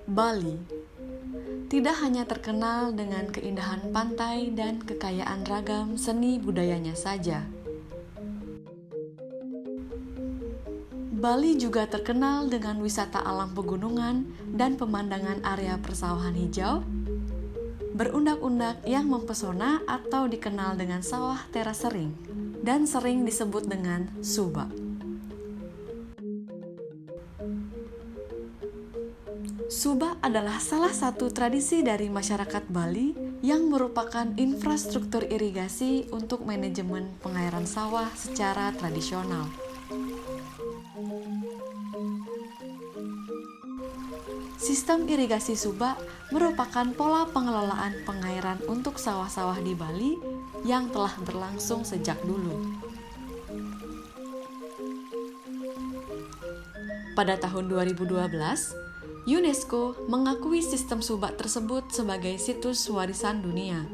Bali tidak hanya terkenal dengan keindahan pantai dan kekayaan ragam seni budayanya saja. Bali juga terkenal dengan wisata alam pegunungan dan pemandangan area persawahan hijau, berundak-undak yang mempesona atau dikenal dengan sawah teras sering, dan sering disebut dengan subak. Subak adalah salah satu tradisi dari masyarakat Bali yang merupakan infrastruktur irigasi untuk manajemen pengairan sawah secara tradisional. Sistem irigasi subak merupakan pola pengelolaan pengairan untuk sawah-sawah di Bali yang telah berlangsung sejak dulu. Pada tahun 2012, UNESCO mengakui sistem subak tersebut sebagai situs warisan dunia.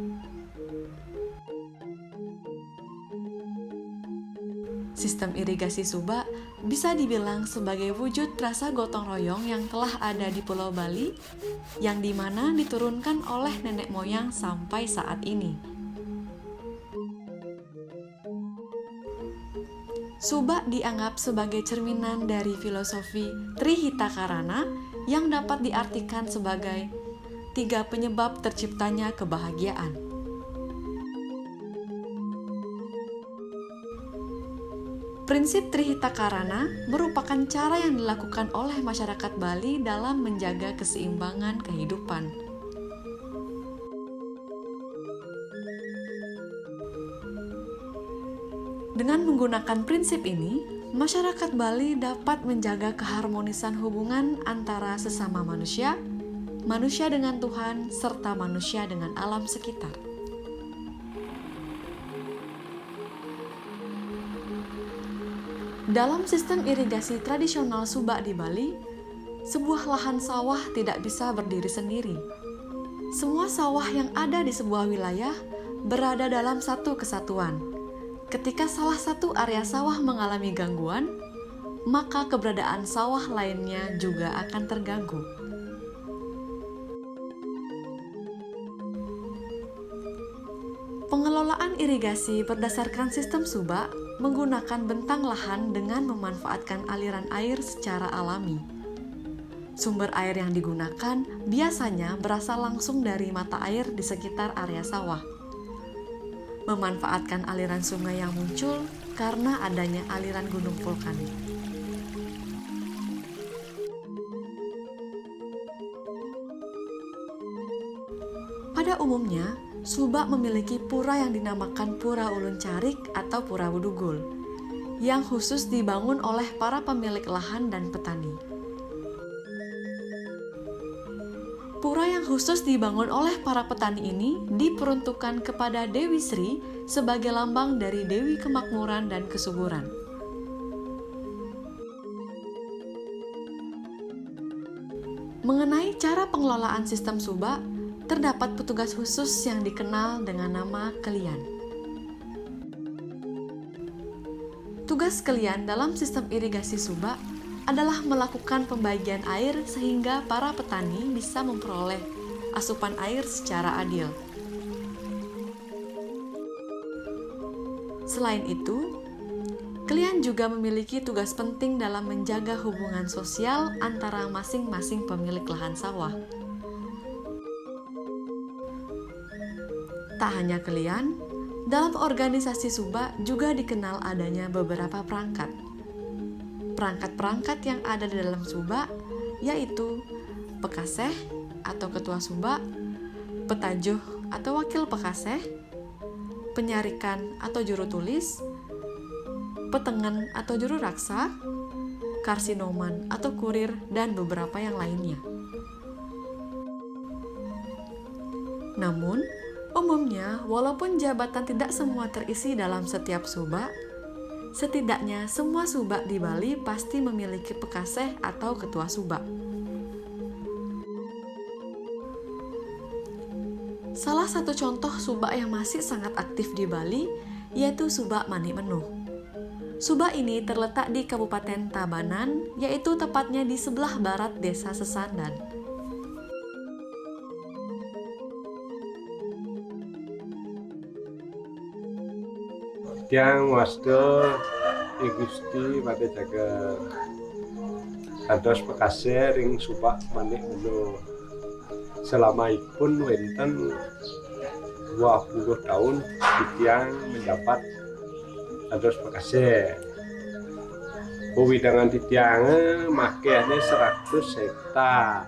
Sistem irigasi subak bisa dibilang sebagai wujud rasa gotong royong yang telah ada di Pulau Bali, yang dimana diturunkan oleh nenek moyang sampai saat ini. Subak dianggap sebagai cerminan dari filosofi Trihita-Karana yang dapat diartikan sebagai 3 penyebab terciptanya kebahagiaan. Prinsip Trihita-Karana merupakan cara yang dilakukan oleh masyarakat Bali dalam menjaga keseimbangan kehidupan. Dengan menggunakan prinsip ini, masyarakat Bali dapat menjaga keharmonisan hubungan antara sesama manusia, manusia dengan Tuhan, serta manusia dengan alam sekitar. Dalam sistem irigasi tradisional subak di Bali, sebuah lahan sawah tidak bisa berdiri sendiri. Semua sawah yang ada di sebuah wilayah berada dalam satu kesatuan. Ketika salah satu area sawah mengalami gangguan, maka keberadaan sawah lainnya juga akan terganggu. Pengelolaan irigasi berdasarkan sistem subak menggunakan bentang lahan dengan memanfaatkan aliran air secara alami. Sumber air yang digunakan biasanya berasal langsung dari mata air di sekitar area sawah. Memanfaatkan aliran sungai yang muncul karena adanya aliran gunung vulkanik. Pada umumnya, subak memiliki pura yang dinamakan Pura Ulun Carik atau Pura Wudugul, yang khusus dibangun oleh para pemilik lahan dan petani. Pura yang khusus dibangun oleh para petani ini diperuntukkan kepada Dewi Sri sebagai lambang dari Dewi Kemakmuran dan Kesuburan. Mengenai cara pengelolaan sistem subak, terdapat petugas khusus yang dikenal dengan nama kelian. Tugas kelian dalam sistem irigasi subak adalah melakukan pembagian air sehingga para petani bisa memperoleh asupan air secara adil. Selain itu, kalian juga memiliki tugas penting dalam menjaga hubungan sosial antara masing-masing pemilik lahan sawah. Tak hanya kalian, dalam organisasi subak juga dikenal adanya beberapa perangkat. Perangkat-perangkat yang ada di dalam subak yaitu pekaseh atau ketua subak, petajuh atau wakil pekaseh, penyarikan atau juru tulis, petengen atau juru raksa, karsinoman atau kurir, dan beberapa yang lainnya. Namun, umumnya walaupun jabatan tidak semua terisi dalam setiap subak, setidaknya semua subak di Bali pasti memiliki pekaseh atau ketua subak. Salah satu contoh subak yang masih sangat aktif di Bali yaitu subak Mani Menuh. Subak ini terletak di Kabupaten Tabanan, yaitu tepatnya di sebelah barat Desa Sesandan. Tiang wasta Gusti pada jaga kados pekase ring subak manik menu selamaipun wenten 20 tahun tiang mendapat kados pekase. Pewidangan titiang makanya 100 hektar.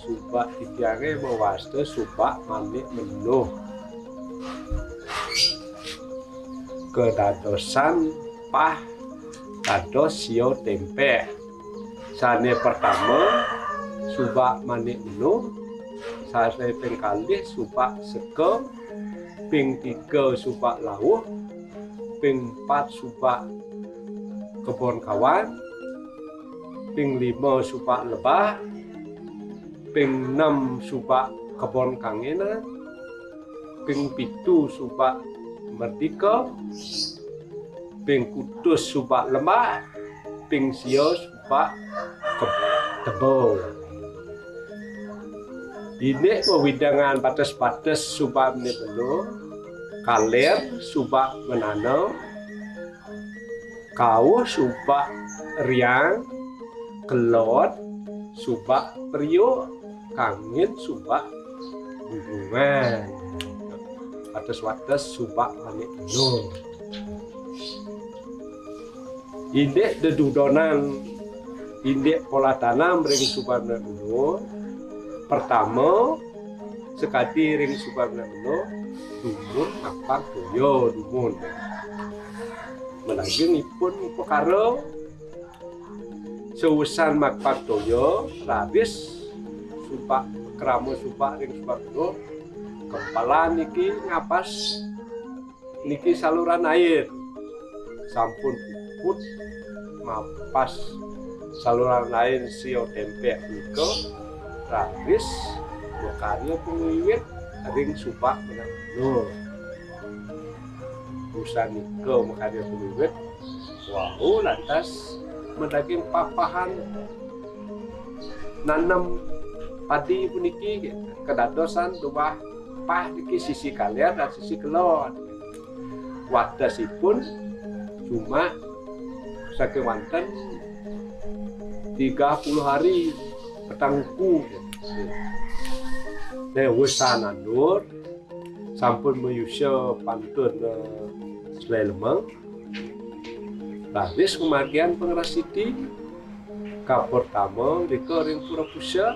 Subak titiangnya mewasta subak manik menu kedadosan pah kados sio tempe. Sane pertama subak manik menu, sane ping kalih subak sego, ping 3 subak lawuh, ping 4 subak kebon kawan, ping 5 subak lebah, ping 6 subak kebon kangenan, ping 7 subak merdeka, ping kudus subak lemak, ping sio subak tebo. Ini pewidangan batas-batas subak menelo, kaler subak menano, kau subak riang, kelot subak periuk, kangin subak hubungan. Batas-batas subak manik menu. Indek dedudonan, indek pola tanam ring subak manik menu. Pertama, sekati ring subak manik menu, dumun mapak toyo dumun. Menaging ipun perkara seusan mapak toyo, laris subak kerama subak ring subak menu. Kepala niki ngapas niki saluran air sampun puput mapas saluran air sio tempe nika raris makarya pengiwit ring subak menelo. Usan nika makarya pengiwit wau lantas mendaging papahan nanam padi puniki kedadosan dua pah niki sisi kalian dan sisi kelon. Wadasipun cuma saking wonten 30 hari petangku. Wis nandur sampun meyusya pantun Slelemeng. Laris kemagian pengrasiti ka pertama rika ring pura pusat,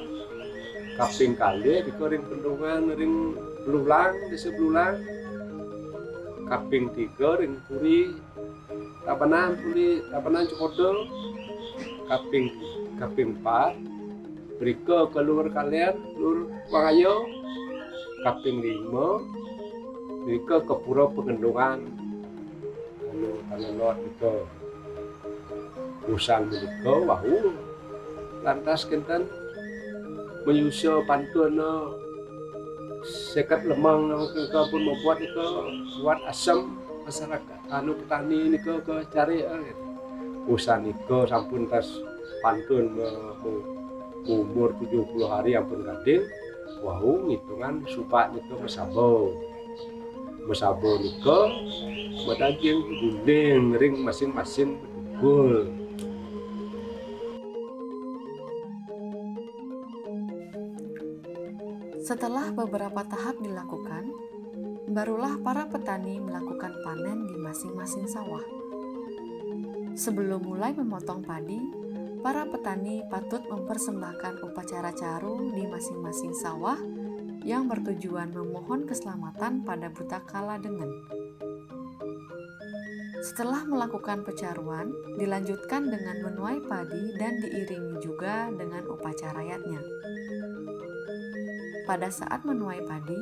kaping kalih rika ring bendungan ring Blulang, desa Blulang, kaping 3 ring Puri Tabanan Cokodo, kaping 4 berika keluar kalian lur Wangayo, kaping 5 berika ke Pura Pengendungan Tanah itu usang menika wau lantas kenten menyusul pantun sekat lemang kita pun membuat itu buat asam masyarakat petani nika ke cari usaha nika sampun tas pantun umur 70 hari ampun gading wau ngitungan subak nika mesabo nika medaging guling ring masing-masing bedugul. Setelah beberapa tahap dilakukan, barulah para petani melakukan panen di masing-masing sawah. Sebelum mulai memotong padi, para petani patut mempersembahkan upacara caru di masing-masing sawah yang bertujuan memohon keselamatan pada Butakala Dengen. Setelah melakukan pecaruan, dilanjutkan dengan menuai padi dan diiringi juga dengan upacara yatnya. Pada saat menuai padi,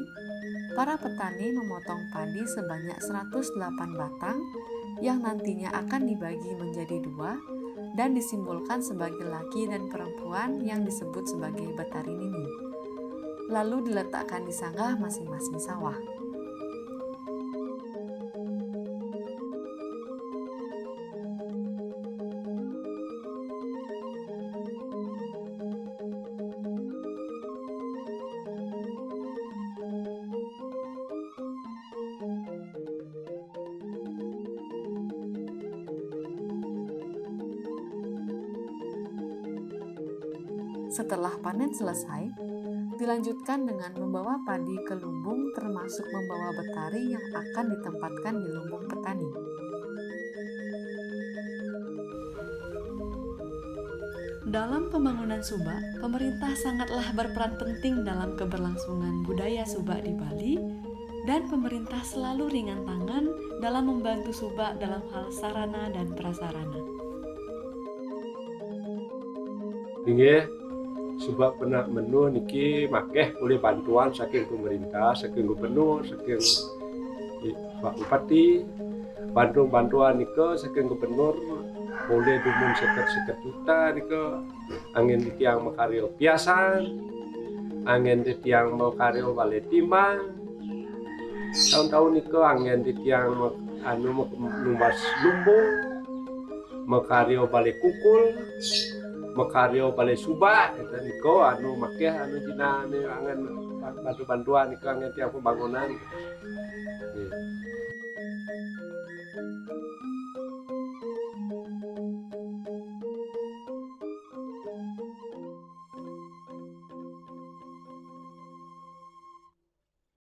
para petani memotong padi sebanyak 108 batang yang nantinya akan dibagi menjadi 2 dan disimbolkan sebagai laki dan perempuan yang disebut sebagai Betari Nini. Lalu diletakkan di sanggah masing-masing sawah. Setelah panen selesai, dilanjutkan dengan membawa padi ke lumbung termasuk membawa betari yang akan ditempatkan di lumbung petani. Dalam pembangunan Subak, pemerintah sangatlah berperan penting dalam keberlangsungan budaya Subak di Bali, dan pemerintah selalu ringan tangan dalam membantu Subak dalam hal sarana dan prasarana. Inggih, Subak pernah menu niki makeh oleh bantuan saking pemerintah, saking gubernur, saking Pak Bupati, bantuan nika saking gubernur boleh dumun seket juta nika, angin di tiang makaryo piasan, angin di tiang makaryo bale timang, tahun-tahun nika angin di tiang numbas lumbung, makaryo bale kukul, makaryo bale subak, itu niko makeh jina angin bantuan nika angin tiang pembangunan.